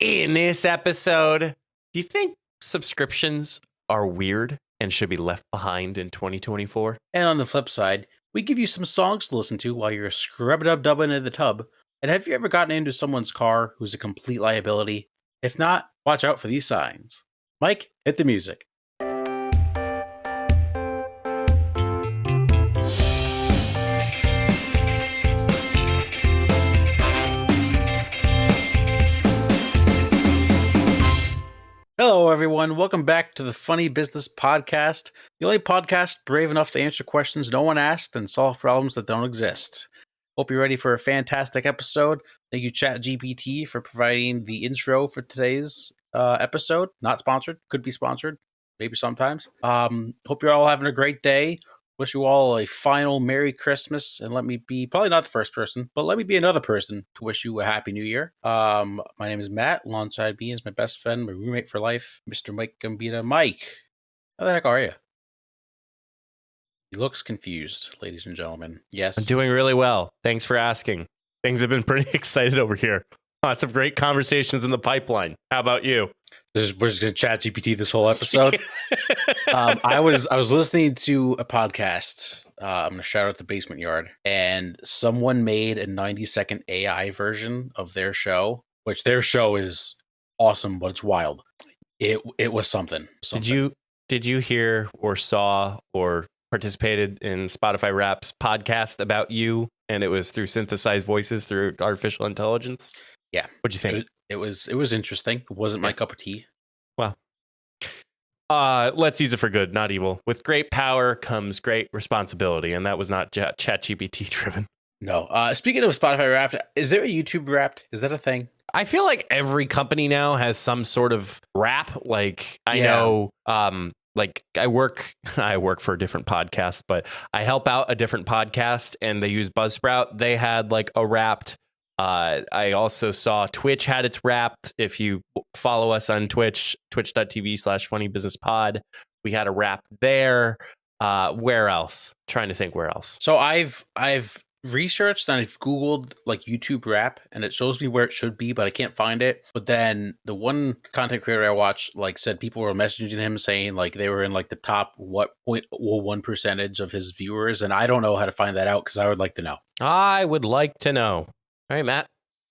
In this episode, do you think subscriptions are weird and should be left behind in 2024? And on the flip side, we give you some songs to listen to while you're scrub-a-dub-dubbing in the tub. And have you ever gotten into someone's car who's a complete liability? If not, watch out for these signs. Mike, hit the music. Hello, everyone. Welcome back to the Funny Business Podcast, the only podcast brave enough to answer questions no one asked and solve problems that don't exist. Hope you're ready for a fantastic episode. Thank you, ChatGPT, for providing the intro for today's episode. Not sponsored, could be sponsored, maybe sometimes. Hope you're all having a great day. Wish you all a final Merry Christmas, and let me be, probably not the first person, but let me be another person to wish you a Happy New Year. My name is Matt. Alongside me is my best friend, my roommate for life, Mr. Mike Gambita. Mike, how the heck are you? He looks confused, ladies and gentlemen. Yes. I'm doing really well. Thanks for asking. Things have been pretty excited over here. Lots of great conversations in the pipeline. How about you? We're just going to chat GPT this whole episode. I was listening to a podcast. I'm going to shout out the Basement Yard, and someone made a 90-second AI version of their show, which their show is awesome, but it's wild. It was something. Did you hear or saw or participated in Spotify Wraps podcast about you, and it was through synthesized voices through artificial intelligence? Yeah. What'd you think? It was interesting. It wasn't my cup of tea. Well, let's use it for good, not evil. With great power comes great responsibility, and that was not ChatGPT driven. No. Speaking of Spotify Wrapped, is there a YouTube Wrapped? Is that a thing? I feel like every company now has some sort of wrap. Like I know, like I work for a different podcast, but I help out a different podcast, and they use Buzzsprout. They had like a Wrapped. I also saw Twitch had its Wrapped. If you follow us on Twitch, twitch.tv/funnybusinesspod, we had a Wrap there. Where else? Trying to think where else. So I've researched and I've Googled like YouTube Wrap, and it shows me where it should be, but I can't find it. But then the one content creator I watched like said people were messaging him saying like they were in like the top 0.01% of his viewers, and I don't know how to find that out because I would like to know. I would like to know. All right, Matt,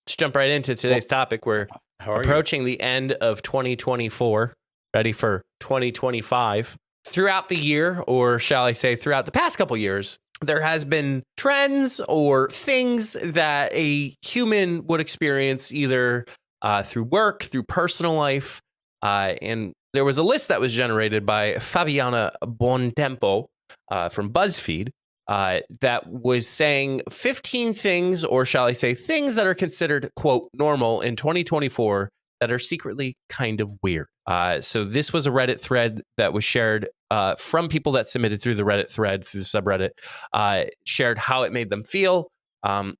let's jump right into today's topic. We're approaching the end of 2024, ready for 2025. Throughout the year, or shall I say throughout the past couple years, there has been trends or things that a human would experience either through work, through personal life. And there was a list that was generated by Fabiana Bontempo from BuzzFeed. That was saying 15 things, or shall I say things that are considered, quote, normal in 2024 that are secretly kind of weird. So this was a Reddit thread that was shared from people that submitted through the Reddit thread, through the subreddit, shared how it made them feel.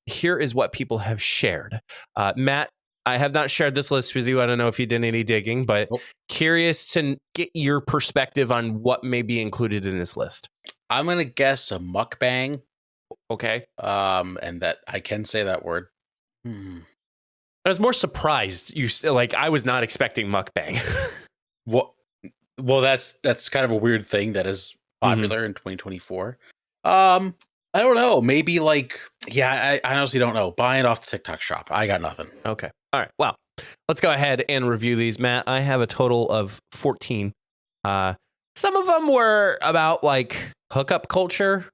Here is what people have shared. Matt, I have not shared this list with you. I don't know if you did any digging, but curious to get your perspective on what may be included in this list. I'm going to guess a mukbang. Okay. And that I can say that word. I was more surprised. I was not expecting mukbang. Well, that's kind of a weird thing that is popular in 2024. I don't know. Maybe I honestly don't know. Buying off the TikTok shop. I got nothing. Okay. All right. Well, let's go ahead and review these, Matt. I have a total of 14. Some of them were about like hookup culture,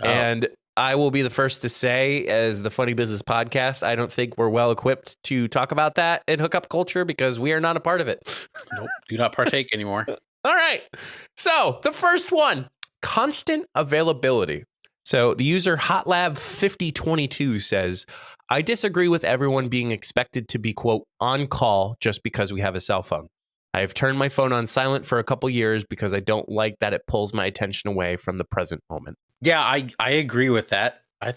and I will be the first to say, as the Funny Business Podcast, I don't think we're well equipped to talk about that in hookup culture because we are not a part of it. Nope, do not partake anymore. All right. So the first one, constant availability. So the user HotLab5022 says, I disagree with everyone being expected to be, quote, on call just because we have a cell phone. I have turned my phone on silent for a couple years because I don't like that it pulls my attention away from the present moment. Yeah, I agree with that. I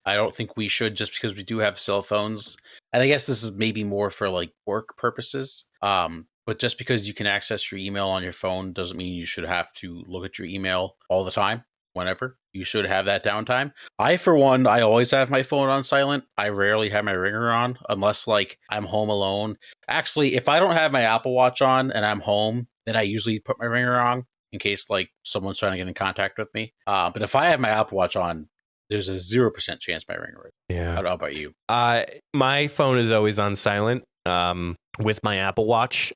don't think we should just because we do have cell phones. And I guess this is maybe more for like work purposes. But just because you can access your email on your phone doesn't mean you should have to look at your email all the time. whenever. You should have that downtime. For one, I always have my phone on silent. I rarely have my ringer on unless like I'm home alone. Actually, if I don't have my Apple Watch on and I'm home, then I usually put my ringer on in case like someone's trying to get in contact with me. But if I have my Apple Watch on, there's a 0% chance my ringer. Yeah. How about you? My phone is always on silent. With my Apple Watch,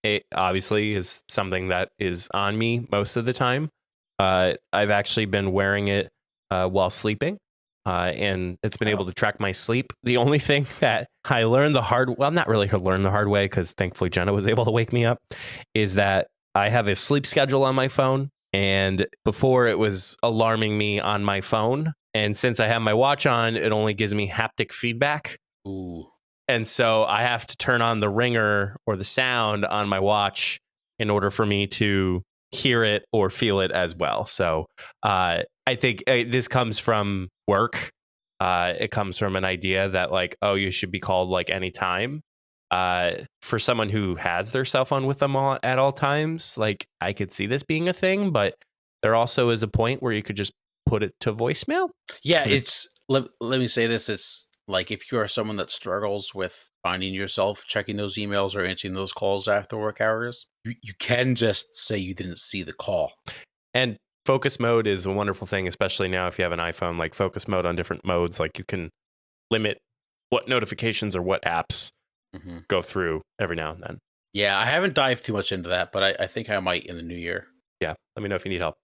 it obviously is something that is on me most of the time. I've actually been wearing it while sleeping, and it's been able to track my sleep. The only thing that I learned not really learned the hard way, because thankfully Jenna was able to wake me up, is that I have a sleep schedule on my phone, and before it was alarming me on my phone. And since I have my watch on, it only gives me haptic feedback. Ooh. And so I have to turn on the ringer or the sound on my watch in order for me to hear it or feel it as well. So I think this comes from work. It comes from an idea that like, oh, you should be called like anytime. For someone who has their cell phone with them at all times, like I could see this being a thing, but there also is a point where you could just put it to voicemail. Yeah, let me say this. It's like if you are someone that struggles with finding yourself checking those emails or answering those calls after work hours, you can just say you didn't see the call. And focus mode is a wonderful thing, especially now if you have an iPhone, like focus mode on different modes, like you can limit what notifications or what apps go through every now and then. Yeah, I haven't dived too much into that, but I think I might in the new year. Yeah, let me know if you need help.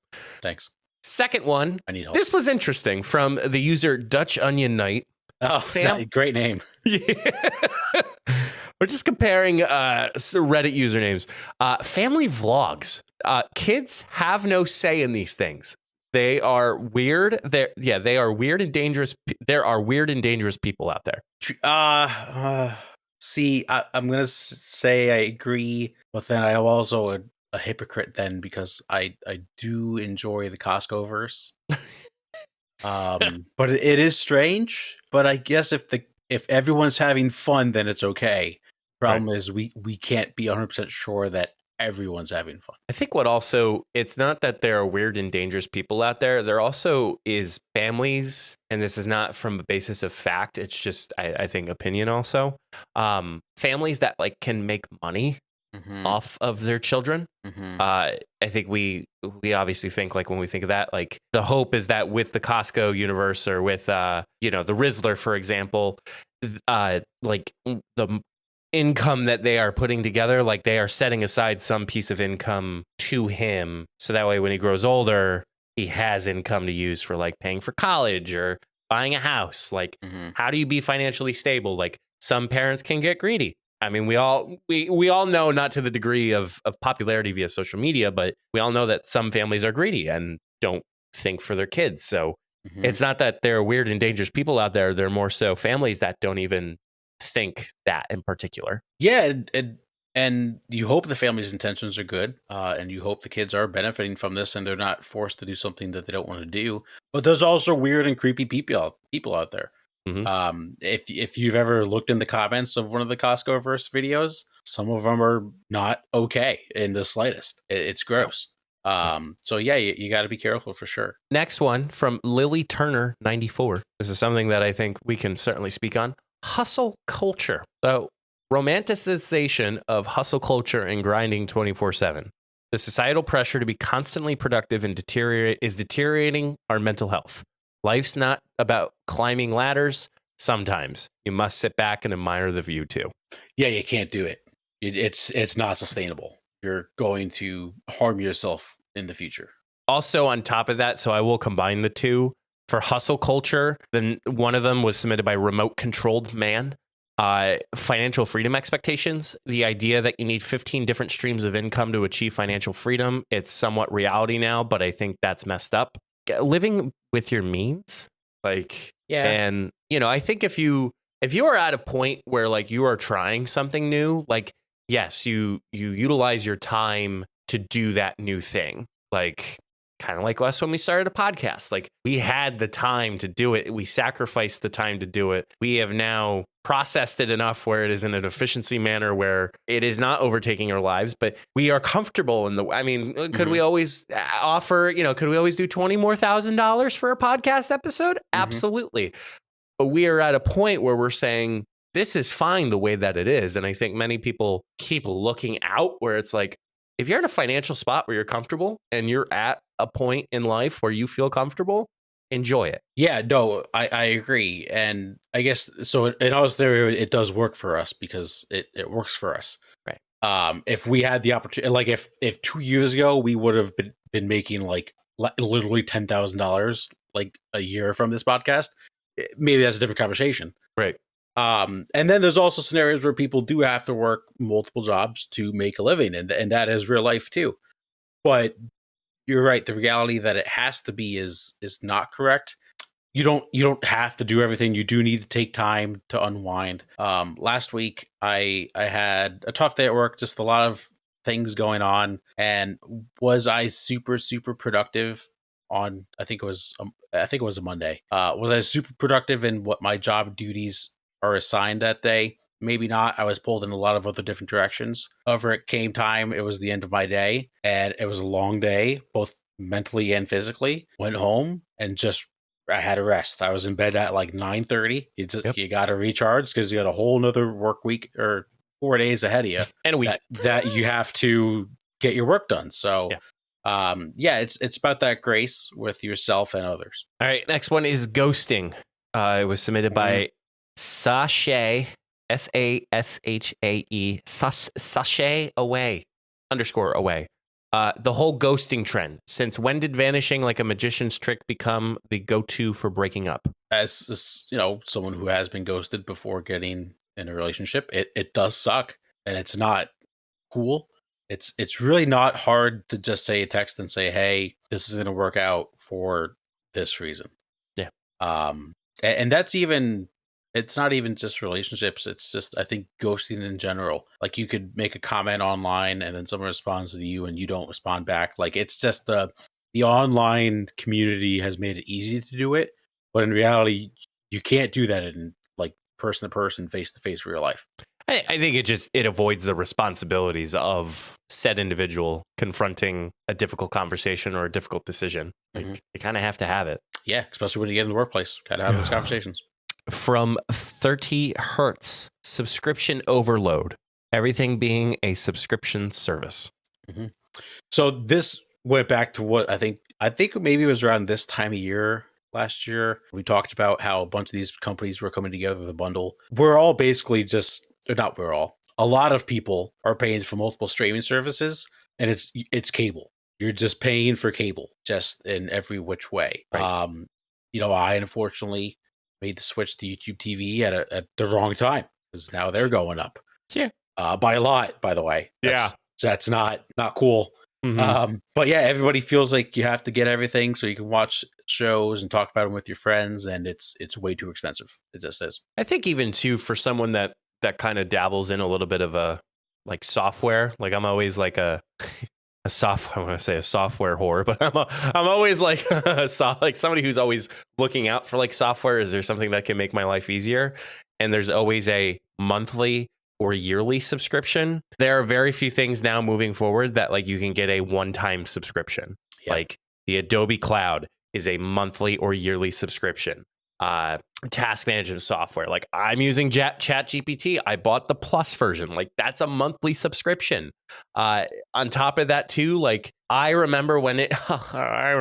Thanks. Second one, I need help. This was interesting from the user Dutch Onion Knight. Oh, great name. Yeah. We're just comparing Reddit usernames. Family vlogs. Kids have no say in these things. They are weird. They are weird and dangerous. There are weird and dangerous people out there. See, I'm gonna say I agree, but then I'm also a hypocrite then because I do enjoy the Costco verse. But it is strange. But I guess if everyone's having fun, then it's okay. Problem is we can't be 100% sure that everyone's having fun. I think it's not that there are weird and dangerous people out there. There also is families, and this is not from a basis of fact. It's just, I think, opinion also. Families that like can make money off of their children. I think we obviously think like when we think of that, like the hope is that with the Costco universe or with, the Rizzler, for example, like the income that they are putting together, like they are setting aside some piece of income to him. So that way, when he grows older, he has income to use for like paying for college or buying a house. Like, how do you be financially stable? Like some parents can get greedy. I mean, we all know, not to the degree of popularity via social media, but we all know that some families are greedy and don't think for their kids. So it's not that there are weird and dangerous people out there. They're more so families that don't even think that in particular. Yeah, and you hope the family's intentions are good, and you hope the kids are benefiting from this and they're not forced to do something that they don't want to do. But there's also weird and creepy people out there. If you've ever looked in the comments of one of the Costco verse videos, some of them are not okay in the slightest. It's gross. So yeah, you got to be careful for sure. Next one from Lily Turner 94. This is something that I think we can certainly speak on. Hustle culture. So romanticization of hustle culture and grinding 24/7. The societal pressure to be constantly productive and is deteriorating our mental health. Life's not about climbing ladders. Sometimes you must sit back and admire the view too. Yeah, you can't do it. It's not sustainable. You're going to harm yourself in the future. Also, on top of that, so I will combine the two. For hustle culture, then one of them was submitted by Remote Controlled Man. Financial freedom expectations. The idea that you need 15 different streams of income to achieve financial freedom. It's somewhat reality now, but I think that's messed up. Living with your means, like, yeah. And I think if you are at a point where like you are trying something new, like yes, you utilize your time to do that new thing. Like kind of like us when we started a podcast. Like we had the time to do it. We sacrificed the time to do it. We have now processed it enough where it is in an efficiency manner where it is not overtaking our lives, but we are comfortable in the, I mean, could we always offer, could we always do $20,000 more for a podcast episode? Absolutely. But we are at a point where we're saying, this is fine the way that it is. And I think many people keep looking out where it's like, if you're in a financial spot where you're comfortable and you're at a point in life where you feel comfortable, enjoy it. Yeah, no, I agree. And I guess, so in our theory, it does work for us because it works for us. Right. If we had the opportunity, like if 2 years ago, we would have been making like literally $10,000 like a year from this podcast, maybe that's a different conversation. Right. And then there's also scenarios where people do have to work multiple jobs to make a living, and that is real life too. But you're right, the reality that it has to be is not correct. You don't have to do everything. You do need to take time to unwind. Last week I had a tough day at work, just a lot of things going on. And was I super productive on, I think it was a Monday. Was I super productive in what my job duties are assigned that day? Maybe not. I was pulled in a lot of other different directions. However, it came time, it was the end of my day, and it was a long day, both mentally and physically. Went home and just, I had a rest. I was in bed at like 9:30. You got to recharge because you got a whole nother work week or 4 days ahead of you. And a week. That you have to get your work done. So, it's about that grace with yourself and others. All right. Next one is ghosting. It was submitted by Sashay, SASHAE, Sashay away, _away. The whole ghosting trend. Since when did vanishing like a magician's trick become the go-to for breaking up? As someone who has been ghosted before getting in a relationship, it does suck, and it's not cool. It's really not hard to just say a text and say, hey, this is going to work out for this reason. Yeah. And that's even, it's not even just relationships. It's just, I think, ghosting in general. Like, you could make a comment online and then someone responds to you and you don't respond back. Like, it's just the online community has made it easy to do it. But in reality, you can't do that in like person to person, face to face real life. I think it avoids the responsibilities of said individual confronting a difficult conversation or a difficult decision. Like, you kind of have to have it. Yeah, especially when you get in the workplace. Got to have those conversations. From 30 Hertz, subscription overload. Everything being a subscription service. So this went back to what I think maybe it was around this time of year last year. We talked about how a bunch of these companies were coming together to bundle. We're all basically just, or not we're all, a lot of people are paying for multiple streaming services, and it's cable. You're just paying for cable, just in every which way. Right. I unfortunately made the switch to YouTube TV at the wrong time, because now they're going up. Yeah. By a lot, by the way. That's not cool. But yeah, everybody feels like you have to get everything so you can watch shows and talk about them with your friends, and it's way too expensive. It just is. I think even too, for someone that kind of dabbles in a little bit of a like software, like I'm always like a software, I want to say a software whore, but I'm always like like somebody who's always looking out for like software. Is there something that can make my life easier? And there's always a monthly or yearly subscription. There are very few things now moving forward that like you can get a one-time subscription. Yeah. Like the Adobe Cloud is a monthly or yearly subscription. Task management software, like I'm using ChatGPT. I bought the Plus version. Like that's a monthly subscription. On top of that too, like I remember when I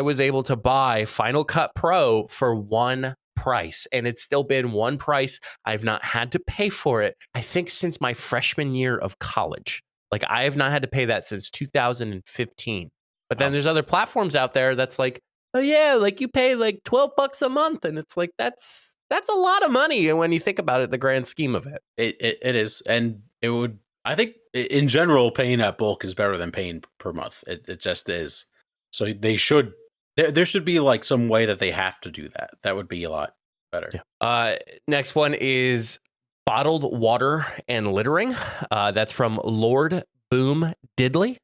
was able to buy Final Cut Pro for one price, and it's still been one price. I've not had to pay for it, I think, since my freshman year of college. Like I have not had to pay that since 2015. But then there's other platforms out there that's like, oh yeah, like you pay like $12 a month, and it's like that's a lot of money. And when you think about it, the grand scheme of it, it is, and it would. I think in general, paying at bulk is better than paying per month. It just is. So they should. There should be like some way that they have to do that. That would be a lot better. Yeah. Next one is bottled water and littering. That's from Lord Boom Diddley.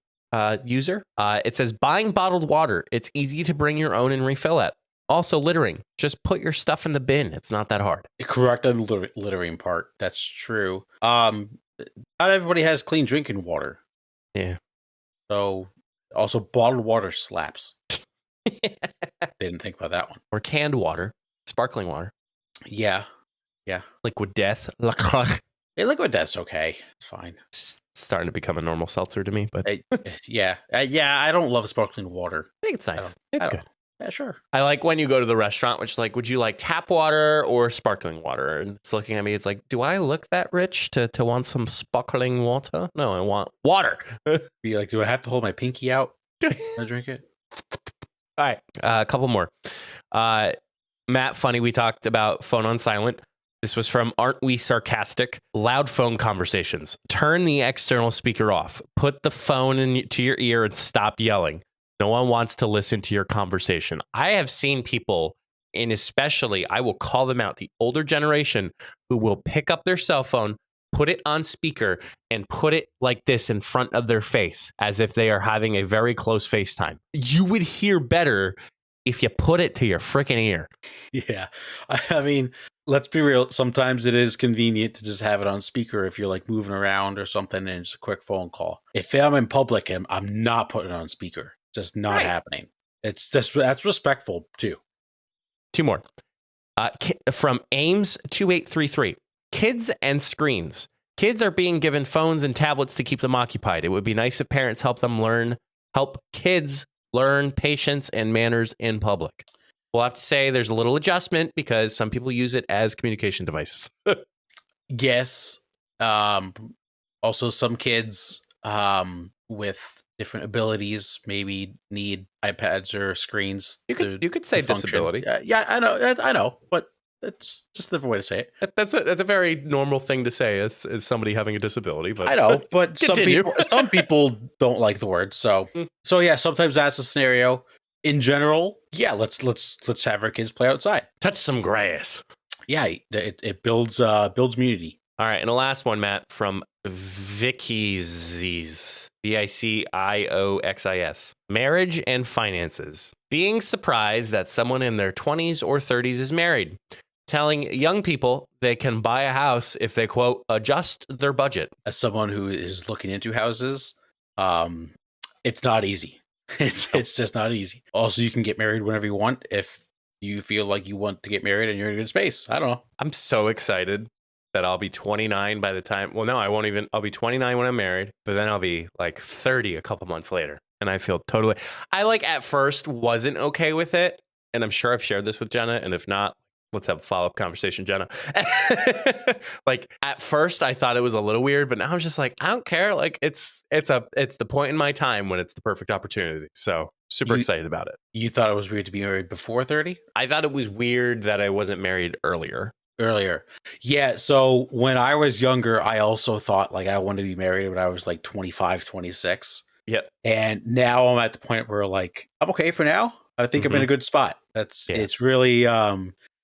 user. It says buying bottled water. It's easy to bring your own and refill it. Also littering. Just put your stuff in the bin. It's not that hard. Correct on the littering part. That's true. Not everybody has clean drinking water. Yeah. So also bottled water slaps. Didn't think about that one. Or canned water. Sparkling water. Yeah. Liquid death. Hey, liquid death's okay. It's fine. It's starting to become a normal seltzer to me, but yeah. I don't love sparkling water. I think it's nice. It's good. Yeah, sure. I like when you go to the restaurant, which is like, would you like tap water or sparkling water? And it's looking at me. It's like, do I look that rich to want some sparkling water? No, I want water. Be like, do I have to hold my pinky out when I drink it? All right. A couple more. Matt, funny. We talked about phone on silent. This was from Aren't We Sarcastic? Loud phone conversations. Turn the external speaker off. Put the phone to your ear and stop yelling. No one wants to listen to your conversation. I have seen people, and especially, I will call them out, the older generation who will pick up their cell phone, put it on speaker, and put it like this in front of their face as if they are having a very close FaceTime. You would hear better if you put it to your freaking ear. Yeah. I mean, let's be real. Sometimes it is convenient to just have it on speaker if you're like moving around or something and it's a quick phone call. If I'm in public, I'm not putting it on speaker. Just not happening. It's just, that's respectful too. Two more. From Ames 2833. Kids and screens. Kids are being given phones and tablets to keep them occupied. It would be nice if parents help kids learn patience and manners in public. We'll have to say there's a little adjustment because some people use it as communication devices. Yes. Also, some kids with different abilities maybe need iPads or screens. You could say disability. Yeah, I know, but it's just a different way to say it. That's a very normal thing to say as somebody having a disability. But I know, but some people don't like the word. So yeah, sometimes that's a scenario. In general, yeah, let's have our kids play outside. Touch some grass. Yeah, it builds immunity. All right, and the last one, Matt, from Vicky's. VICIOXIS. Marriage and finances. Being surprised that someone in their 20s or 30s is married. Telling young people they can buy a house if they, quote, adjust their budget. As someone who is looking into houses, it's not easy. It's just not easy. Also, you can get married whenever you want if you feel like you want to get married and you're in a good space. I don't know. I'm so excited that I'll be 29 by the time. Well, no, I won't even. I'll be 29 when I'm married, but then I'll be like 30 a couple months later. And I feel totally. I at first wasn't okay with it. And I'm sure I've shared this with Jenna. And if not, let's have a follow-up conversation, Jenna. At first I thought it was a little weird, but now I'm just like, I don't care. Like it's the point in my time when it's the perfect opportunity. So super excited about it. You thought it was weird to be married before 30? I thought it was weird that I wasn't married earlier. Yeah. So when I was younger, I also thought like I wanted to be married when I was like 25, 26. Yep. And now I'm at the point where like, I'm okay for now. I think I'm in a good spot. It's really,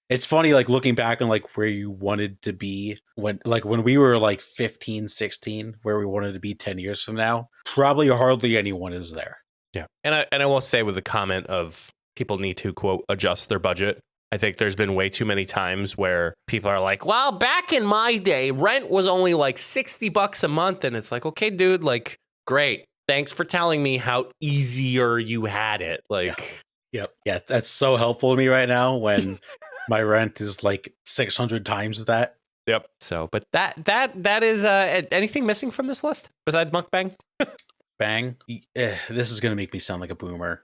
it's funny, like looking back on like where you wanted to be when we were like 15, 16, where we wanted to be 10 years from now, probably hardly anyone is there. Yeah. And I will say with the comment of people need to, quote, adjust their budget. I think there's been way too many times where people are like, well, back in my day, rent was only like $60 a month. And it's like, okay, dude, like, great. Thanks for telling me how easier you had it. Like, Yep. Yeah. That's so helpful to me right now when my rent is like 600 times that. Yep. So, but that is anything missing from this list besides mukbang? Bang. This is going to make me sound like a boomer,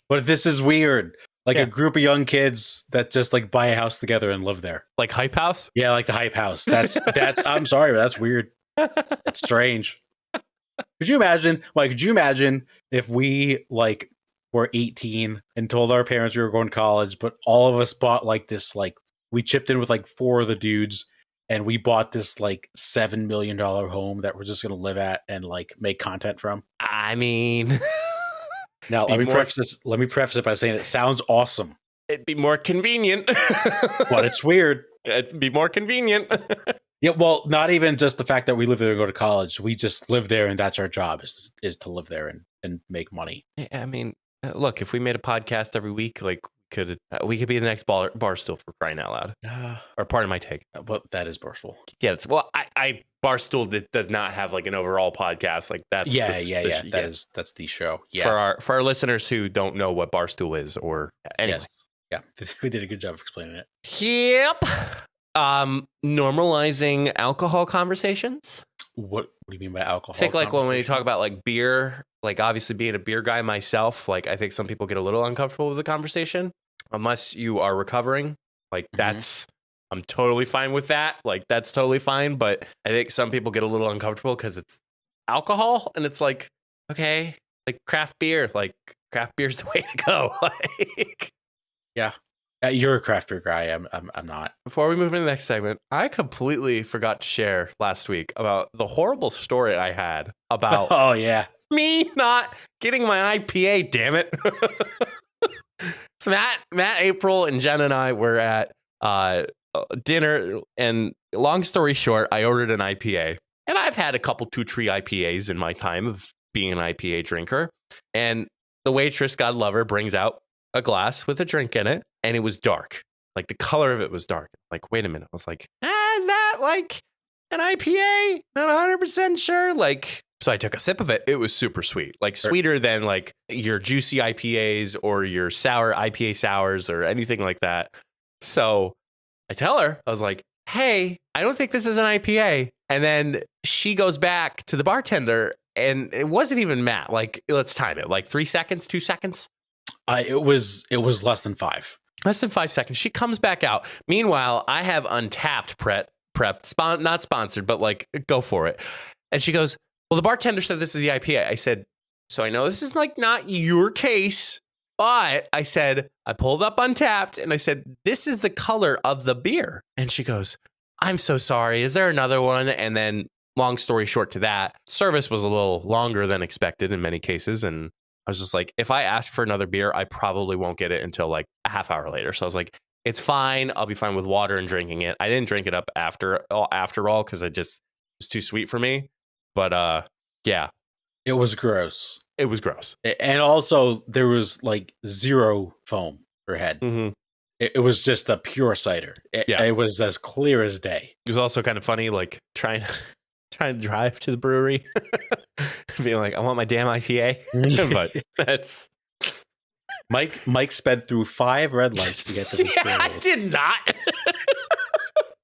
but this is weird. Like a group of young kids that just like buy a house together and live there. Like Hype House? Yeah, like the Hype House. That's I'm sorry, but that's weird. It's strange. Could you imagine if we like were 18 and told our parents we were going to college, but all of us bought like this, like we chipped in with like 4 of the dudes and we bought this like $7 million home that we're just going to live at and like make content from? I mean... Now, let me preface it by saying it sounds awesome. It'd be more convenient. But it's weird. It'd be more convenient. Yeah, well, not even just the fact that we live there and go to college. We just live there, and that's our job is to live there and make money. I mean, look, if we made a podcast every week, like we could be the next Barstool for crying out loud. Or pardon my take. Well, that is Barstool. Yeah, I Barstool does not have like an overall podcast. Like that's That's the show. Yeah, for our listeners who don't know what Barstool is, or anyway. Yes. Yeah, we did a good job of explaining it. Yep. Normalizing alcohol conversations. What do you mean by alcohol? I think like when we talk about like beer, like obviously being a beer guy myself, like I think some people get a little uncomfortable with the conversation unless you are recovering. Like I'm totally fine with that. Like that's totally fine. But I think some people get a little uncomfortable because it's alcohol and it's like, okay, like craft beer's the way to go. Like, yeah. You're a craft beer guy. I'm not. Before we move into the next segment, I completely forgot to share last week about the horrible story I had about oh yeah, me not getting my IPA. Damn it! So Matt, April, and Jen and I were at dinner, and long story short, I ordered an IPA, and I've had a couple 2 Tree IPAs in my time of being an IPA drinker, and the waitress, God love her, brings out a glass with a drink in it, and it was dark. Like the color of it was dark. Like, wait a minute. I was like, is that like an IPA? Not 100% sure. Like, so I took a sip of it. It was super sweet. Like sweeter than like your juicy IPAs or your sour IPA sours or anything like that. So I tell her, I was like, hey, I don't think this is an IPA. And then she goes back to the bartender, and it wasn't even Matt. Like, let's time it. Like 3 seconds, 2 seconds. It was less than 5. Less than 5 seconds. She comes back out. Meanwhile, I have Untapped prep, not sponsored, but like, go for it. And she goes, well, the bartender said this is the IPA. I said, so I know this is like not your case, but I said, I pulled up Untapped and I said, this is the color of the beer. And she goes, I'm so sorry. Is there another one? And then long story short to that, service was a little longer than expected in many cases. And I was just like, if I ask for another beer, I probably won't get it until like a half hour later. So I was like, it's fine. I'll be fine with water and drinking it. I didn't drink it up after all because it just was too sweet for me. But yeah. It was gross. It was gross. And also there was like 0 foam per head. Mm-hmm. It was just a pure cider. It was as clear as day. It was also kind of funny, like trying to drive to the brewery, being like, I want my damn IPA. But that's Mike sped through 5 red lights to get to this brewery. I did not.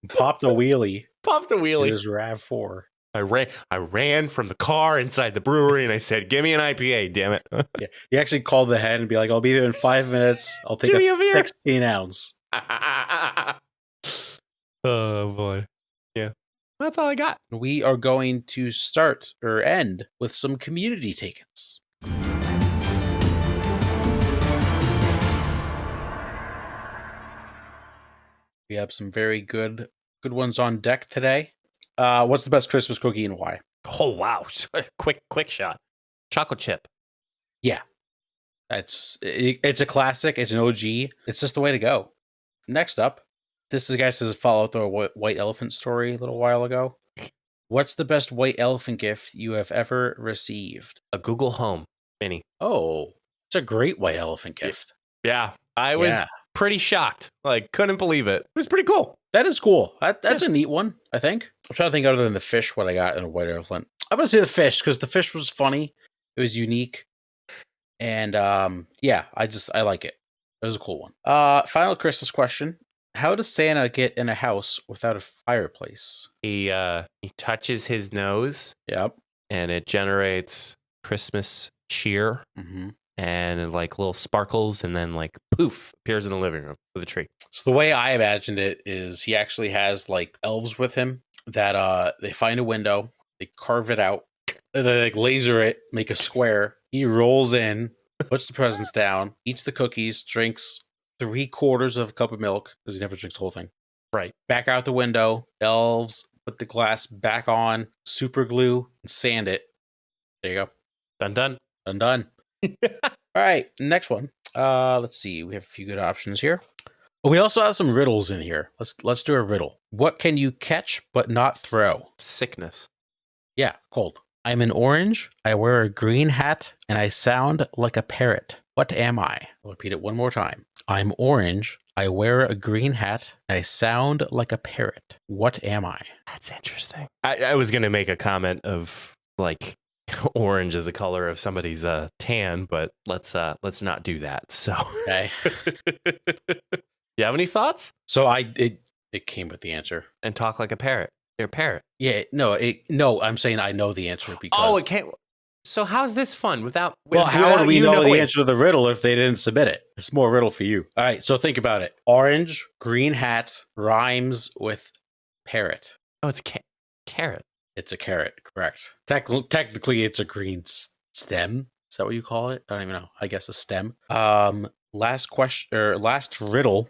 Popped a wheelie. It was RAV4. I ran from the car inside the brewery and I said, give me an IPA, damn it. Yeah. He actually called the head and be like, I'll be there in 5 minutes. I'll take a 16 ounce. Oh boy. Yeah. That's all I got. We are going to start or end with some community take-ins. We have some very good ones on deck today. What's the best Christmas cookie and why? Oh wow. Quick shot. Chocolate chip. Yeah. It's a classic. It's an OG. It's just the way to go. Next up, this is a guy says follow up the white elephant story a little while ago. What's the best white elephant gift you have ever received? A Google Home Mini. Oh, it's a great white elephant gift. Yeah. I was pretty shocked. Like, couldn't believe it. It was pretty cool. That is cool. That's a neat one, I think. I'm trying to think other than the fish what I got in a white elephant. I'm going to say the fish because the fish was funny. It was unique. And I like it. It was a cool one. Final Christmas question. How does Santa get in a house without a fireplace? He touches his nose. Yep. And it generates Christmas cheer. Mm-hmm. And like little sparkles, and then like poof, appears in the living room with a tree. So the way I imagined it is he actually has like elves with him that they find a window, they carve it out, they like laser it, make a square. He rolls in, puts the presents down, eats the cookies, drinks 3/4 of a cup of milk because he never drinks the whole thing. Right. Back out the window, elves put the glass back on, super glue, and sand it. There you go. Done. All right, next one. Let's see. We have a few good options here. We also have some riddles in here. Let's do a riddle. What can you catch but not throw? Sickness. Yeah, cold. I'm an orange. I wear a green hat, and I sound like a parrot. What am I? I'll repeat it one more time. I'm orange. I wear a green hat. I sound like a parrot. What am I? That's interesting. I was going to make a comment of like orange is a color of somebody's tan, but let's not do that. So, Okay. You have any thoughts? So it came with the answer. And talk like a parrot. You're a parrot. Yeah, no, I'm saying I know the answer because. Oh, it can't. So how's this fun without? Well, how would we know the wait. answer to the riddle if they didn't submit it? It's more riddle for you. All right, so think about it. Orange, green hat rhymes with parrot. Oh, it's carrot. It's a carrot, correct. Technically, it's a green stem. Is that what you call it? I don't even know. I guess a stem. Last question or last riddle.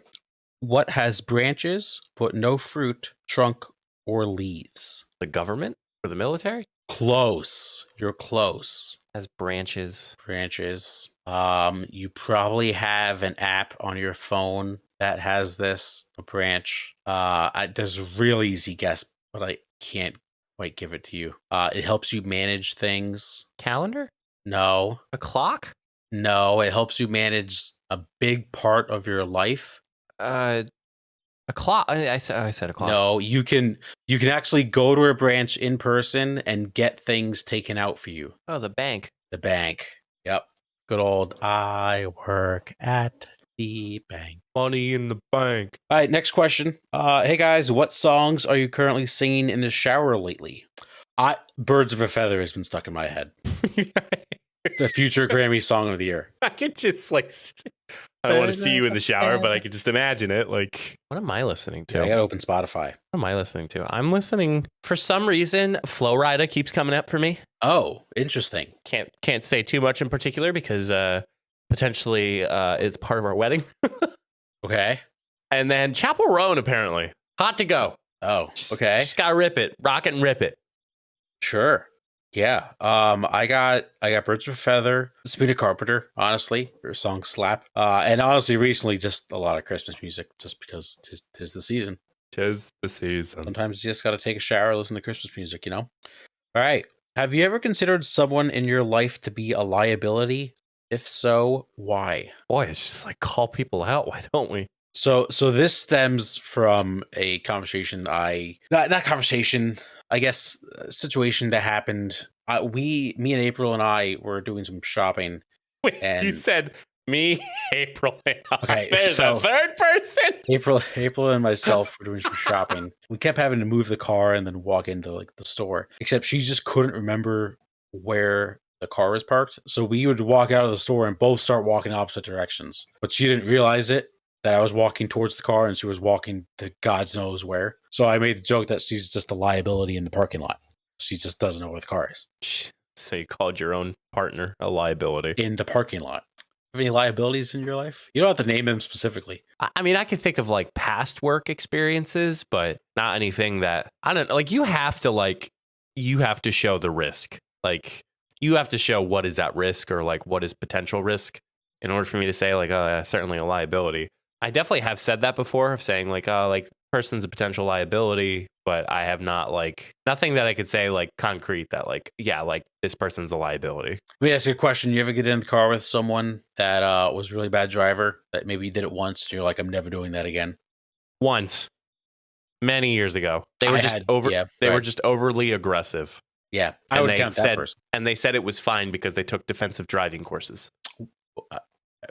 What has branches but no fruit, trunk, or leaves? The government or the military? Close. You're close. Has branches. Branches. You probably have an app on your phone that has this, a branch. There's a real easy guess, but I can't quite give it to you. It helps you manage things. Calendar? No. A clock? No, it helps you manage a big part of your life. A clock. I said a clock. No, you can actually go to a branch in person and get things taken out for you. Oh, the bank. The bank. Yep. Good old I work at the bank. Money in the bank. All right, next question. Hey guys, what songs are you currently singing in the shower lately? Birds of a Feather has been stuck in my head. The future Grammy song of the year. I could just like, I don't want to see you in the shower, but I could just imagine it. Like, what am I listening to? Yeah, I got to open Spotify. What am I listening to? I'm listening, for some reason, Flow Rida keeps coming up for me. Oh, interesting. Can't say too much in particular because potentially it's part of our wedding. Okay. And then Chapel Roan, apparently. Hot to go. Oh, okay. Just gotta rip it. Rock it and rip it. Sure. Yeah. I got Birds of a Feather, Sabrina Carpenter, honestly. Her song slap. And honestly, recently just a lot of Christmas music just because tis the season. Tis the season. Sometimes you just gotta take a shower, listen to Christmas music, you know? All right. Have you ever considered someone in your life to be a liability? If so, why? Boy, it's just like call people out. Why don't we? So this stems from a conversation not conversation, I guess, situation that happened. Me and April and I were doing some shopping. Wait, and you said me, April, and I. Okay, There's so a third person. April and myself were doing some shopping. We kept having to move the car and then walk into like the store. Except she just couldn't remember where the car was parked. So we would walk out of the store and both start walking opposite directions. But she didn't realize it, that I was walking towards the car and she was walking to God knows where. So I made the joke that she's just a liability in the parking lot. She just doesn't know where the car is. So you called your own partner a liability. In the parking lot. Have any liabilities in your life? You don't have to name them specifically. I mean, I can think of like past work experiences, but not anything that, I don't know, like you have to show the risk. Like you have to show what is at risk or like what is potential risk in order for me to say like, oh, yeah, certainly a liability. I definitely have said that before of saying like, oh, like person's a potential liability, but I have not like nothing that I could say like concrete that like, yeah, like this person's a liability. Let me ask you a question. You ever get in the car with someone that was a really bad driver that maybe you did it once and you're like, I'm never doing that again? Once, many years ago, they were just overly aggressive. Yeah, I would count that person. And they said it was fine because they took defensive driving courses.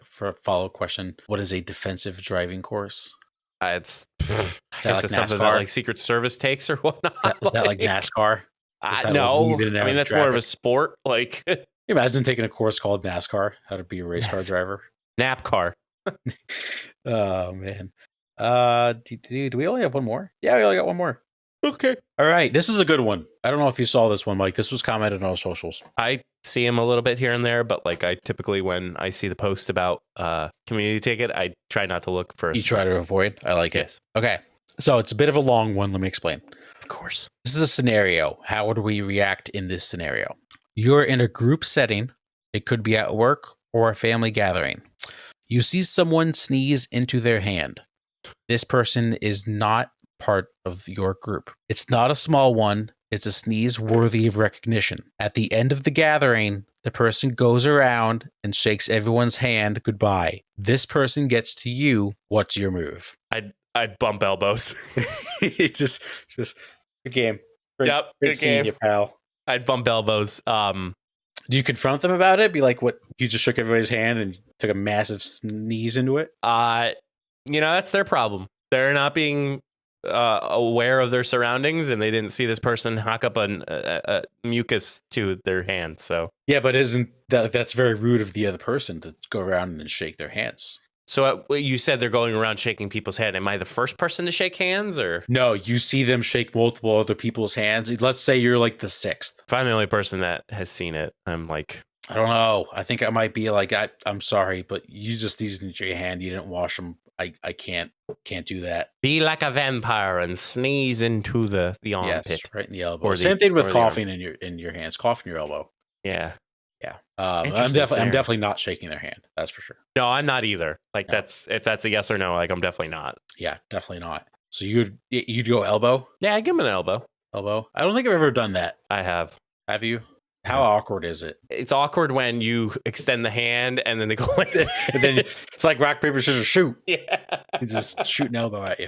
For a follow-up question, what is a defensive driving course? I guess it's something that like Secret Service takes or whatnot. Is that like NASCAR? No, I mean that's more of a sport. Like, imagine taking a course called NASCAR, how to be a race car driver. NAPCAR. Oh man. Do we only have one more? Yeah, we only got one more. Okay. All right. This is a good one. I don't know if you saw this one, Mike. This was commented on our socials. I see him a little bit here and there, but like I typically, when I see the post about community ticket, I try not to look for. You try to avoid. I like it. Okay. So it's a bit of a long one. Let me explain. Of course. This is a scenario. How would we react in this scenario? You're in a group setting. It could be at work or a family gathering. You see someone sneeze into their hand. This person is not part of your group. It's not a small one. It's a sneeze worthy of recognition. At the end of the gathering, the person goes around and shakes everyone's hand goodbye. This person gets to you. What's your move? I'd bump elbows. It's just good game. Great, Yep, great good seeing game. you, pal. I'd bump elbows. Do you confront them about it? Be like, what? You just shook everybody's hand and took a massive sneeze into it? That's their problem. They're not being aware of their surroundings, and they didn't see this person hock up a mucus to their hand. So yeah, but isn't that's very rude of the other person to go around and shake their hands? So you said they're going around shaking people's hand. Am I the first person to shake hands, or no? You see them shake multiple other people's hands. Let's say you're like the sixth. If I'm the only person that has seen it, I'm like, I don't know. I think I might be like, I'm sorry, but you just sneezed into your hand. You didn't wash them. I can't do that. Be like a vampire and sneeze into the armpit. Yes, right in the elbow. Same thing with coughing in your hands. Cough in your elbow. Yeah. Yeah. I'm definitely not shaking their hand. That's for sure. No, I'm not either. Like if that's a yes or no, like I'm definitely not. Yeah, definitely not. So you'd go elbow? Yeah, I give him an elbow. Elbow? I don't think I've ever done that. I have. Have you? How awkward is it? It's awkward when you extend the hand and then they go like this. And then it's like rock, paper, scissors, shoot. Yeah. You just shoot an elbow at you.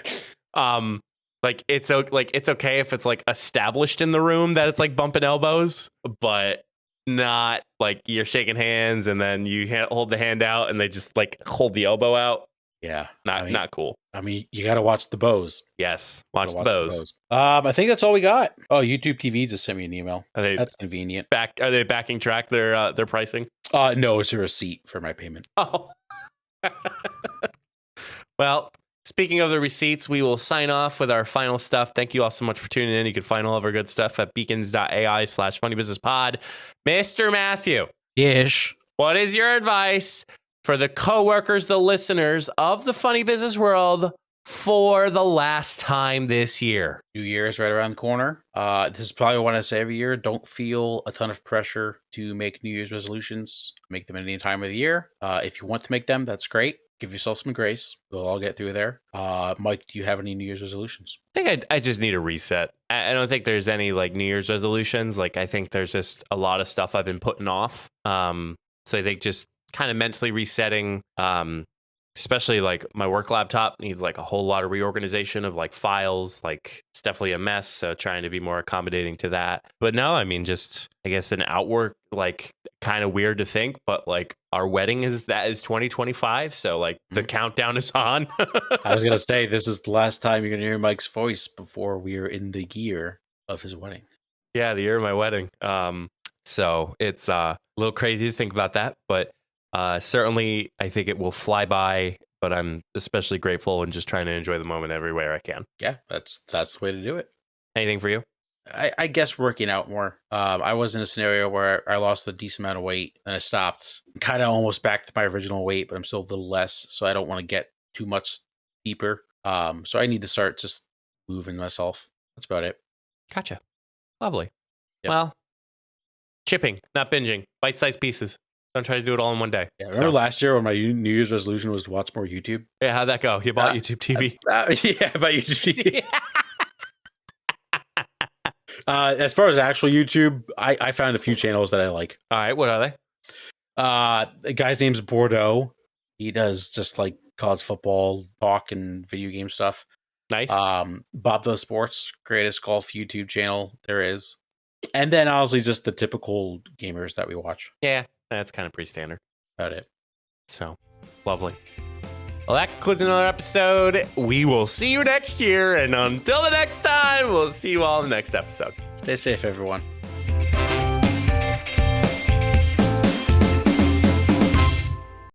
Like it's okay if it's like established in the room that it's like bumping elbows, but not like you're shaking hands and then you hold the hand out and they just like hold the elbow out. Yeah. Not cool. I mean, you got to watch the bows. Yes. Watch the bows. I think that's all we got. Oh, YouTube TV just sent me an email. That's convenient. Are they backing track their pricing? No, it's a receipt for my payment. Oh. Well, speaking of the receipts, we will sign off with our final stuff. Thank you all so much for tuning in. You can find all of our good stuff at beacons.ai/funnybusinesspod. Mr. Matthew. Ish. What is your advice for the coworkers, the listeners of the funny business world for the last time this year? New Year is right around the corner. This is probably what I say every year. Don't feel a ton of pressure to make New Year's resolutions. Make them at any time of the year. If you want to make them, that's great. Give yourself some grace. We'll all get through there. Mike, do you have any New Year's resolutions? I think I just need a reset. I don't think there's any like New Year's resolutions. Like I think there's just a lot of stuff I've been putting off. So I think just kind of mentally resetting, especially like my work laptop needs like a whole lot of reorganization of like files. Like it's definitely a mess. So trying to be more accommodating to that. But no, I mean, just I guess an outwork, like kind of weird to think, but like our wedding is 2025. So like the countdown is on. I was going to say, this is the last time you're going to hear Mike's voice before we are in the year of his wedding. Yeah, the year of my wedding. So it's a little crazy to think about that, but certainly I think it will fly by, but I'm especially grateful and just trying to enjoy the moment everywhere I can. Yeah, that's the way to do it. Anything for you? I guess working out more. I was in a scenario where I lost a decent amount of weight and I stopped kind of almost back to my original weight, but I'm still a little less. So I don't want to get too much deeper. So I need to start just moving myself. That's about it. Gotcha. Lovely. Yep. Well, chipping, not binging, bite-sized pieces. Don't try to do it all in one day. Yeah, remember last year when my New Year's resolution was to watch more YouTube? Yeah, how'd that go? You bought YouTube TV? Yeah, I bought YouTube TV. As far as actual YouTube, I found a few channels that I like. All right, what are they? The guy's name's Bordeaux. He does just like college football talk and video game stuff. Nice. Bob Does Sports, greatest golf YouTube channel there is. And then honestly, just the typical gamers that we watch. Yeah, that's kind of pretty standard. About it. So, lovely. Well, that concludes another episode. We will see you next year. And until the next time, we'll see you all in the next episode. Stay safe, everyone.